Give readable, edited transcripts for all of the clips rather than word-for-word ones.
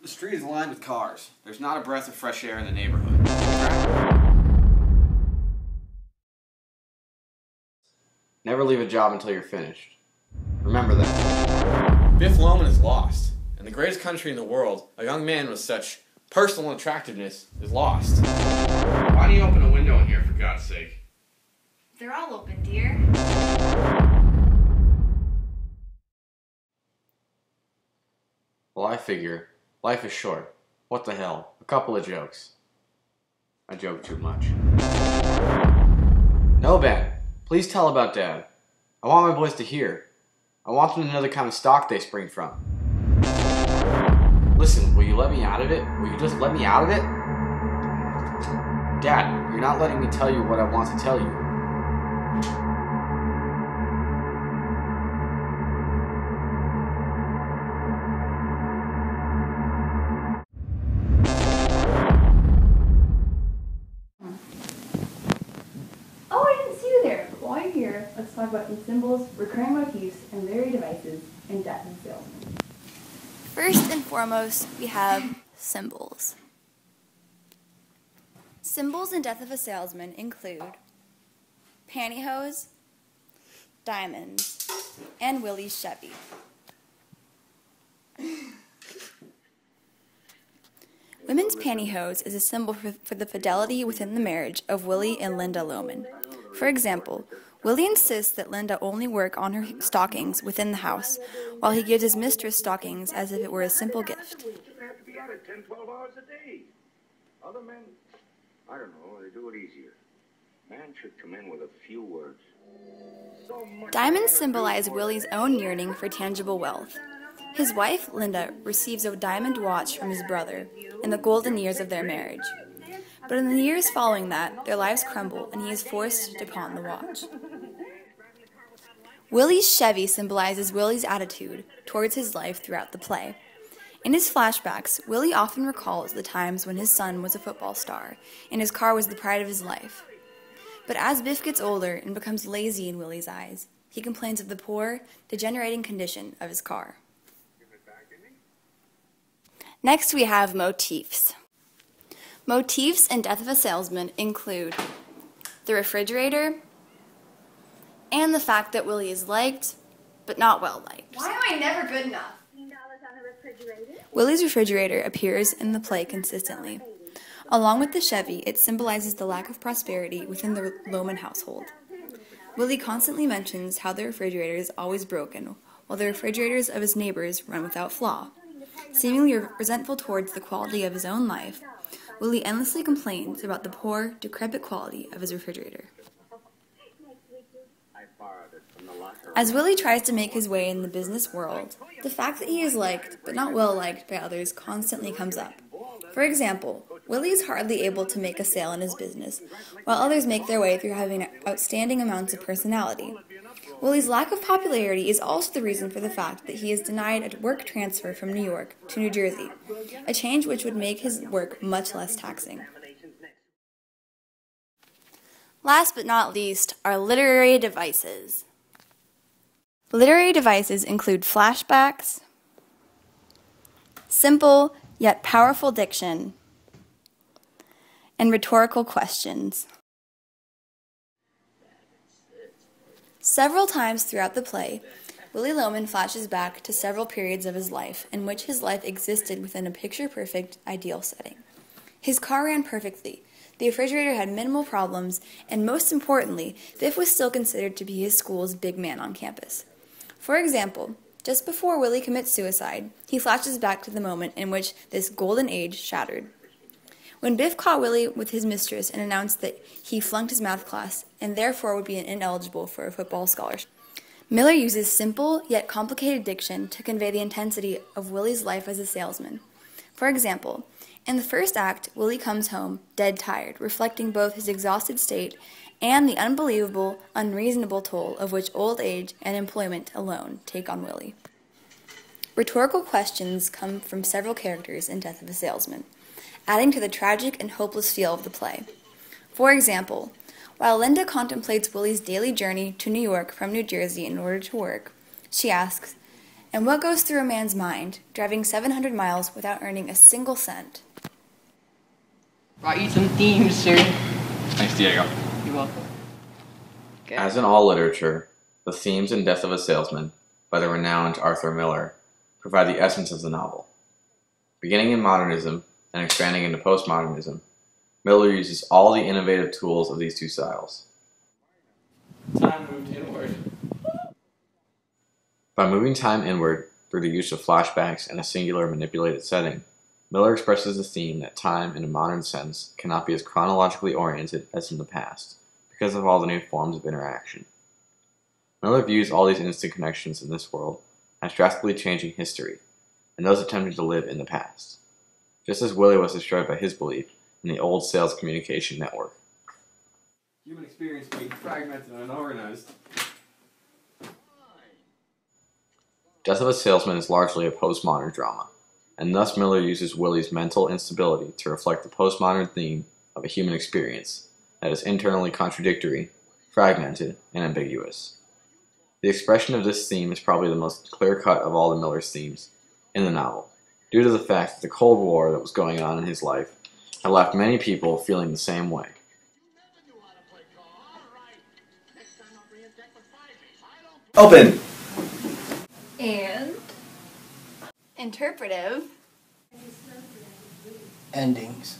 The street is lined with cars. There's not a breath of fresh air in the neighborhood. Never leave a job until you're finished. Remember that. Biff Loman is lost. In the greatest country in the world, a young man with such personal attractiveness is lost. Why do you open a window in here, for God's sake? They're all open, dear. Well, I figure life is short. What the hell? A couple of jokes. I joke too much. No, Ben. Please tell about Dad. I want my boys to hear. I want them to know the kind of stock they spring from. Listen, will you let me out of it? Will you just let me out of it? Dad, you're not letting me tell you what I want to tell you. Oh, I didn't see you there. But while you're here, let's talk about some symbols, recurring motifs, and literary devices in Death of a Salesman. First and foremost, we have symbols. Symbols in Death of a Salesman include pantyhose, diamonds, and Willie's Chevy. Women's pantyhose is a symbol for the fidelity within the marriage of Willie and Linda Loman. For example, Willie insists that Linda only work on her stockings within the house, while he gives his mistress stockings as if it were a simple gift. Have to be at it 10, 12 hours a day. Other men, I don't know, they do it easier. Man should come in with a few words. Diamonds symbolize Willie's own yearning for tangible wealth. His wife, Linda, receives a diamond watch from his brother in the golden years of their marriage. But in the years following that, their lives crumble and he is forced to pawn the watch. Willie's Chevy symbolizes Willie's attitude towards his life throughout the play. In his flashbacks, Willie often recalls the times when his son was a football star and his car was the pride of his life. But as Biff gets older and becomes lazy in Willie's eyes, he complains of the poor, degenerating condition of his car. Next we have motifs. Motifs in Death of a Salesman include the refrigerator and the fact that Willie is liked, but not well liked. Why am I never good enough? Willie's refrigerator appears in the play consistently. Along with the Chevy, it symbolizes the lack of prosperity within the Loman household. Willie constantly mentions how the refrigerator is always broken, while the refrigerators of his neighbors run without flaw. Seemingly resentful towards the quality of his own life, Willie endlessly complains about the poor, decrepit quality of his refrigerator. As Willie tries to make his way in the business world, the fact that he is liked, but not well liked by others, constantly comes up. For example, Willie is hardly able to make a sale in his business, while others make their way through having outstanding amounts of personality. Willie's lack of popularity is also the reason for the fact that he is denied a work transfer from New York to New Jersey, a change which would make his work much less taxing. Last but not least are literary devices. Literary devices include flashbacks, simple yet powerful diction, and rhetorical questions. Several times throughout the play, Willie Loman flashes back to several periods of his life in which his life existed within a picture-perfect, ideal setting. His car ran perfectly, the refrigerator had minimal problems, and most importantly, Biff was still considered to be his school's big man on campus. For example, just before Willie commits suicide, he flashes back to the moment in which this golden age shattered. When Biff caught Willie with his mistress and announced that he flunked his math class and therefore would be ineligible for a football scholarship, Miller uses simple yet complicated diction to convey the intensity of Willie's life as a salesman. For example, in the first act, Willie comes home dead tired, reflecting both his exhausted state and the unbelievable, unreasonable toll of which old age and employment alone take on Willie. Rhetorical questions come from several characters in Death of a Salesman, adding to the tragic and hopeless feel of the play. For example, while Linda contemplates Willie's daily journey to New York from New Jersey in order to work, she asks, And what goes through a man's mind, driving 700 miles without earning a single cent? Brought you some themes, sir. Thanks, Diego. You're welcome. Okay. As in all literature, the themes in Death of a Salesman by the renowned Arthur Miller provide the essence of the novel. Beginning in modernism and expanding into postmodernism, Miller uses all the innovative tools of these two styles. Time moved inward. By moving time inward through the use of flashbacks and a singular manipulated setting, Miller expresses the theme that time in a modern sense cannot be as chronologically oriented as in the past, because of all the new forms of interaction. Miller views all these instant connections in this world as drastically changing history, and those attempting to live in the past, just as Willie was destroyed by his belief in the old sales communication network. Human experience being fragmented and unorganized. Death of a Salesman is largely a postmodern drama, and thus Miller uses Willie's mental instability to reflect the postmodern theme of a human experience that is internally contradictory, fragmented, and ambiguous. The expression of this theme is probably the most clear-cut of all the Miller's themes in the novel, due to the fact that the Cold War that was going on in his life had left many people feeling the same way. Open! And interpretive Endings.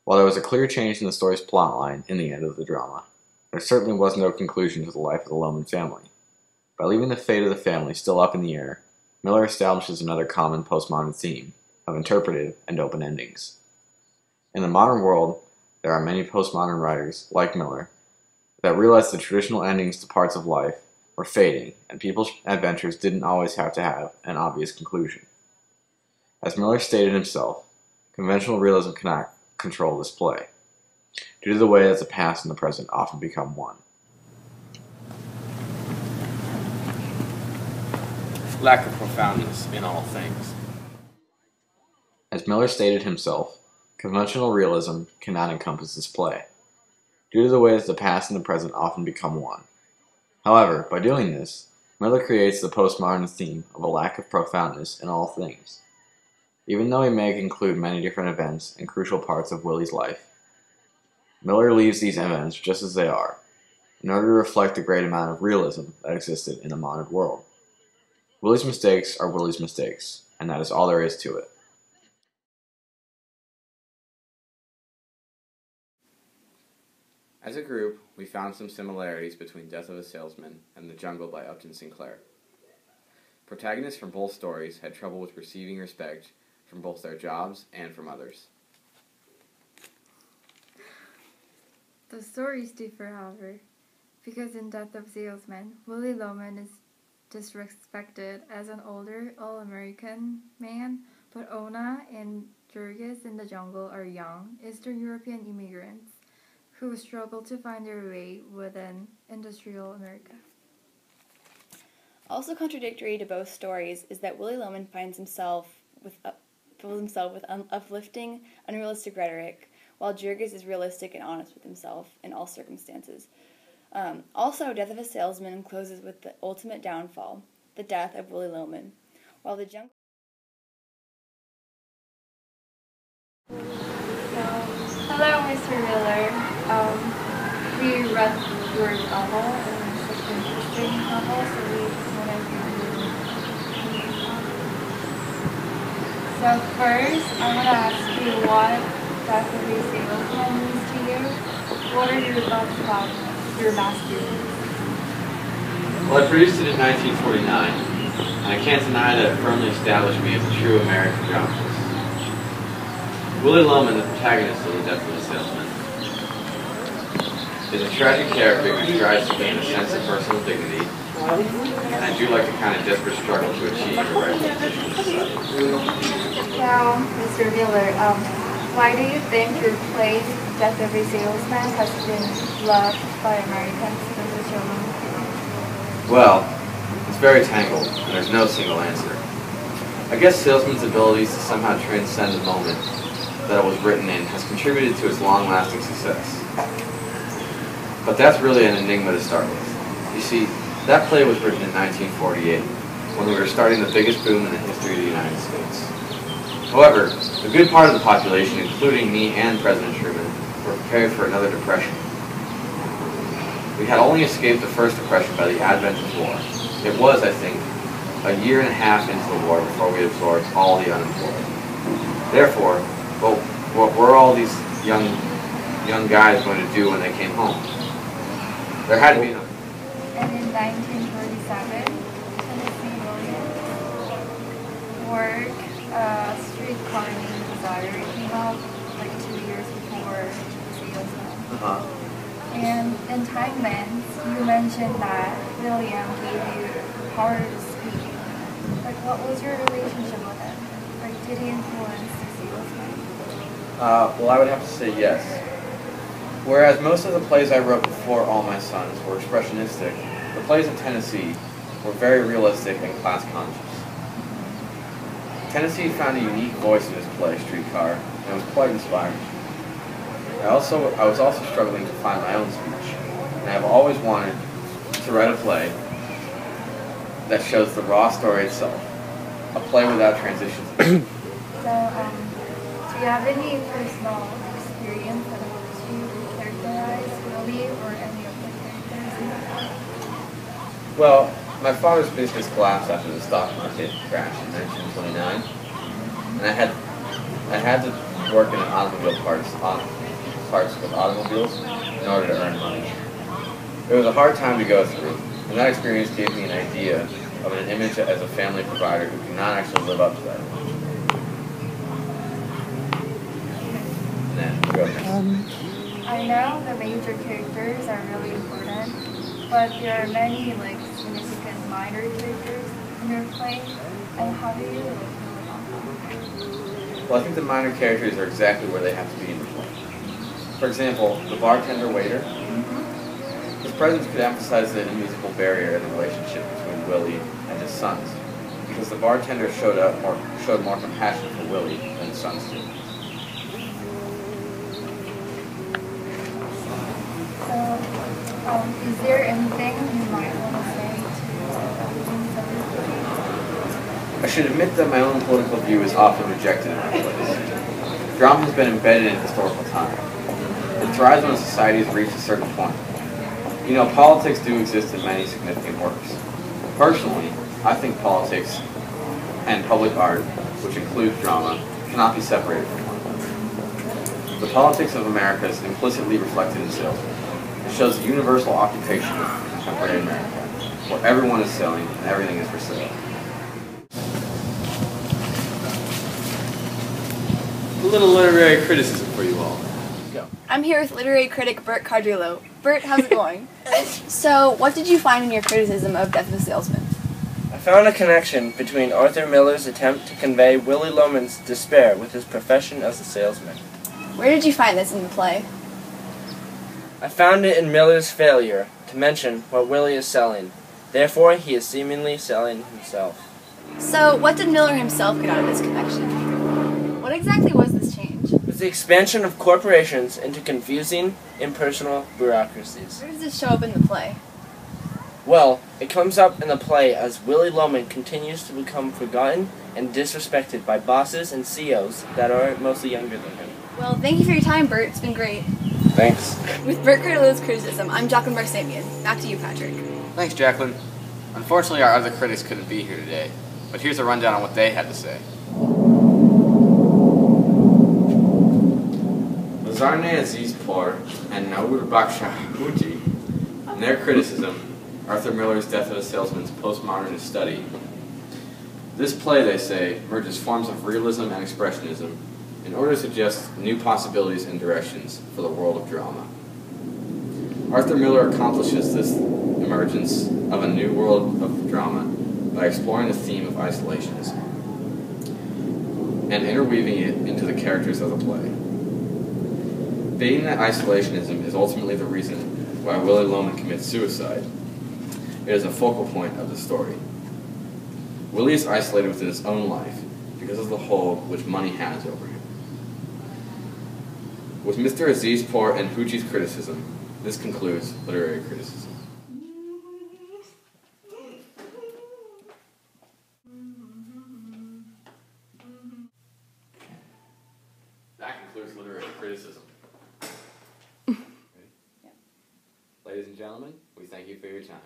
While there was a clear change in the story's plotline in the end of the drama, there certainly was no conclusion to the life of the Loman family. By leaving the fate of the family still up in the air, Miller establishes another common postmodern theme of interpretive and open endings. In the modern world, there are many postmodern writers, like Miller, that realized the traditional endings to parts of life were fading, and people's adventures didn't always have to have an obvious conclusion. As Miller stated himself, conventional realism cannot control this play, due to the way that the past and the present often become one. Lack of profoundness in all things. As Miller stated himself, conventional realism cannot encompass this play, due to the way that the past and the present often become one. However, by doing this, Miller creates the postmodern theme of a lack of profoundness in all things. Even though he may include many different events and crucial parts of Willie's life, Miller leaves these events just as they are, in order to reflect the great amount of realism that existed in the modern world. Willie's mistakes are Willie's mistakes, and that is all there is to it. As a group, we found some similarities between Death of a Salesman and The Jungle by Upton Sinclair. Protagonists from both stories had trouble with receiving respect from both their jobs and from others. The stories differ, however, because in Death of Salesman, Willie Loman is disrespected as an older, all-American man, but Ona and Jurgis in The Jungle are young, Eastern European immigrants who struggle to find their way within industrial America. Also contradictory to both stories is that Willie Loman finds himself with uplifting, unrealistic rhetoric, while Jurgis is realistic and honest with himself in all circumstances. Also, Death of a Salesman closes with the ultimate downfall, the death of Willie Loman, while The Jungle... Hello, Mr. Miller. We read your novel, and it's such an interesting novel, so we just wanted to So first, I want to ask you what Death of a Salesman means to you. What are your thoughts about your masterpiece? Well, I produced it in 1949, and I can't deny that it firmly established me as a true American dramatist. Willie Loman, the protagonist of The Death of a Salesman, is a tragic character who strives to gain a sense of personal dignity, and I do like the kind of desperate struggle to achieve the right position in society. Now, Mr. Miller, why do you think your play, Death of a Salesman, has been loved by Americans for such a long time? Well, it's very tangled, and there's no single answer. I guess Salesman's abilities to somehow transcend the moment that it was written in has contributed to its long-lasting success. But that's really an enigma to start with. You see, That play was written in 1948, when we were starting the biggest boom in the history of the United States. However, a good part of the population, including me and President Truman, were prepared for another depression. We had only escaped the first depression by the advent of war. It was, I think, a year and a half into the war before we absorbed all the unemployed. Therefore, well, what were all these young guys going to do when they came home? There had to be enough. And in 1947, Tennessee Williams' work, Streetcar Named Desire, came out like 2 years before Salesman. And in Time Lens, you mentioned that William gave you power to speak. Like, what was your relationship with him? Like, did he influence Salesman? Well, I would have to say yes. Whereas most of the plays I wrote before All My Sons were expressionistic, the plays in Tennessee were very realistic and class conscious. Tennessee found a unique voice in his play, Streetcar, and it was quite inspiring. I was also struggling to find my own speech, and I have always wanted to write a play that shows the raw story itself, a play without transitions. So, do you have any personal experience that helps you characterize Willie or any of the characters in the play? Well, my father's business collapsed after the stock market crash in 1929, and I had to work in an automobile parts with automobiles in order to earn money. It was a hard time to go through, and that experience gave me an idea of an image as a family provider who cannot actually live up to that image. And then, go next. I know the major characters are really important, but there are many like significant minor characters in your play, and how do you feel about them? Well, I think the minor characters are exactly where they have to be in the play. For example, the bartender waiter. His presence could emphasize the invisible barrier in the relationship between Willie and his sons, because the bartender showed more compassion for Willie than his sons did. So, is there anything you might want to say to I should admit that my own political view is often rejected in my plays. Drama has been embedded in historical time. It thrives when a society has reached a certain point. You know, politics do exist in many significant works. Personally, I think politics and public art, which includes drama, cannot be separated from one another. The politics of America is implicitly reflected in Salesman. It shows the universal occupation of contemporary America, where everyone is selling and everything is for sale. A little literary criticism for you all. Go. I'm here with literary critic Bert Cardrillo. Bert, how's it going? So, what did you find in your criticism of Death of a Salesman? I found a connection between Arthur Miller's attempt to convey Willie Loman's despair with his profession as a salesman. Where did you find this in the play? I found it in Miller's failure to mention what Willie is selling. Therefore, he is seemingly selling himself. So, what did Miller himself get out of this connection? What exactly was this change? It was the expansion of corporations into confusing, impersonal bureaucracies. Where does this show up in the play? Well, it comes up in the play as Willie Loman continues to become forgotten and disrespected by bosses and CEOs that are mostly younger than him. Well, thank you for your time, Bert. It's been great. Thanks. With Bert Cardrillo's criticism, I'm Jacqueline Barsamian. Back to you, Patrick. Thanks, Jacqueline. Unfortunately, our other critics couldn't be here today, but here's a rundown on what they had to say. Lazarne Azizpour and Naur Bakshahuti, in their criticism, Arthur Miller's Death of a Salesman's postmodernist study. This play, they say, merges forms of realism and expressionism in order to suggest new possibilities and directions for the world of drama. Arthur Miller accomplishes this emergence of a new world of drama by exploring the theme of isolationism and interweaving it into the characters of the play. Being that isolationism is ultimately the reason why Willie Loman commits suicide, it is a focal point of the story. Willie is isolated within his own life because of the hold which money has over him. With Mr. Azizpour and Huchi's criticism, this concludes literary criticism. criticism. Yep. Ladies and gentlemen, we thank you for your time.